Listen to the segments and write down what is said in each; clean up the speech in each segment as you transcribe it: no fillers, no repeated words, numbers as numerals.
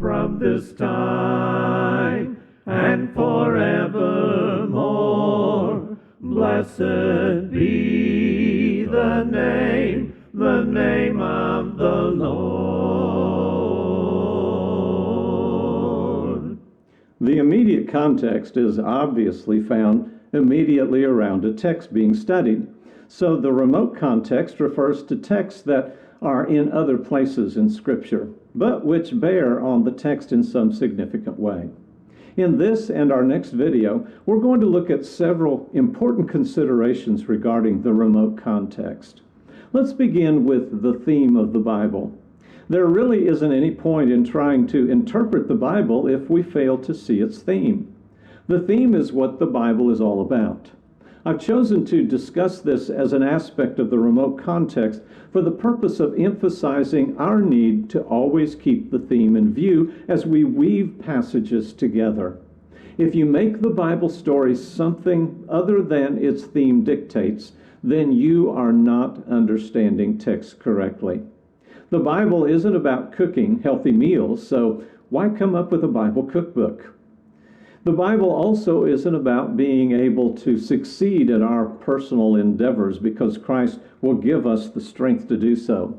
from this time and forevermore. Blessed be the name of the Lord. The immediate context is obviously found immediately around a text being studied. So the remote context refers to texts that are in other places in Scripture, but which bear on the text in some significant way. In this and our next video, we're going to look at several important considerations regarding the remote context. Let's begin with the theme of the Bible. There really isn't any point in trying to interpret the Bible if we fail to see its theme. The theme is what the Bible is all about. I've chosen to discuss this as an aspect of the remote context for the purpose of emphasizing our need to always keep the theme in view as we weave passages together. If you make the Bible story something other than its theme dictates, then you are not understanding text correctly. The Bible isn't about cooking healthy meals, so why come up with a Bible cookbook? The Bible also isn't about being able to succeed in our personal endeavors because Christ will give us the strength to do so.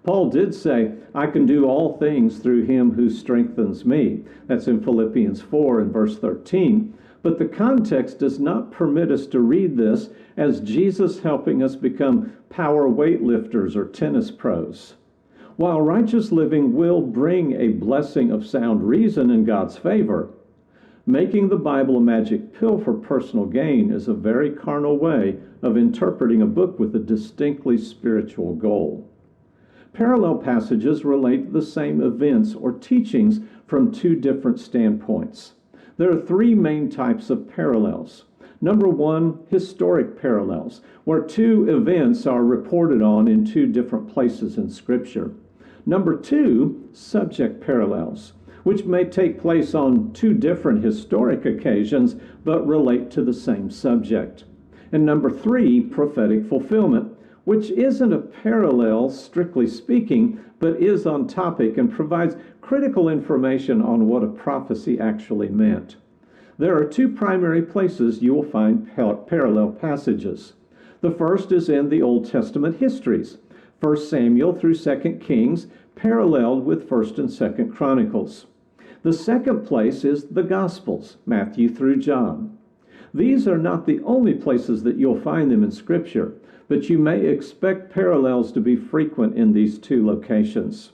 Paul did say, I can do all things through him who strengthens me. That's in Philippians 4 and verse 13. But the context does not permit us to read this as Jesus helping us become power weightlifters or tennis pros. While righteous living will bring a blessing of sound reason in God's favor, making the Bible a magic pill for personal gain is a very carnal way of interpreting a book with a distinctly spiritual goal. Parallel passages relate the same events or teachings from two different standpoints. There are three main types of parallels. Number one, historic parallels, where two events are reported on in two different places in Scripture. Number two, subject parallels, which may take place on two different historic occasions but relate to the same subject. And number three, prophetic fulfillment, which isn't a parallel, strictly speaking, but is on topic and provides critical information on what a prophecy actually meant. There are two primary places you will find parallel passages. The first is in the Old Testament histories, 1 Samuel through 2 Kings, paralleled with 1 and 2 Chronicles. The second place is the Gospels, Matthew through John. These are not the only places that you'll find them in Scripture, but you may expect parallels to be frequent in these two locations.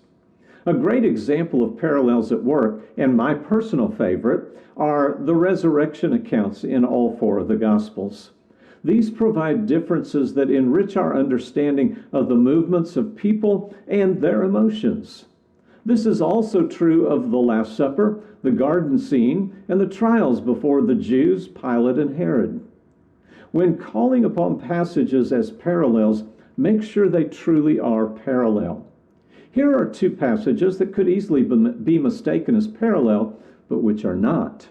A great example of parallels at work, and my personal favorite, are the resurrection accounts in all four of the Gospels. These provide differences that enrich our understanding of the movements of people and their emotions. This is also true of the Last Supper, the garden scene, and the trials before the Jews, Pilate, and Herod. When calling upon passages as parallels, make sure they truly are parallel. Here are two passages that could easily be mistaken as parallel, but which are not.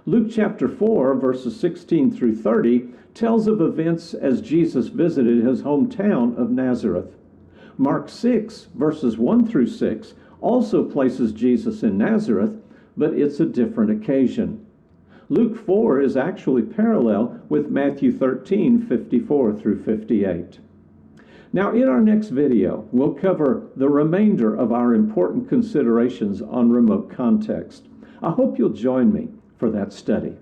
Luke chapter 4, verses 16 through 30, tells of events as Jesus visited his hometown of Nazareth. Mark 6, verses 1 through 6, also places Jesus in Nazareth, but it's a different occasion. Luke 4 is actually parallel with Matthew 13, 54 through 58. Now, in our next video, we'll cover the remainder of our important considerations on remote context. I hope you'll join me for that study.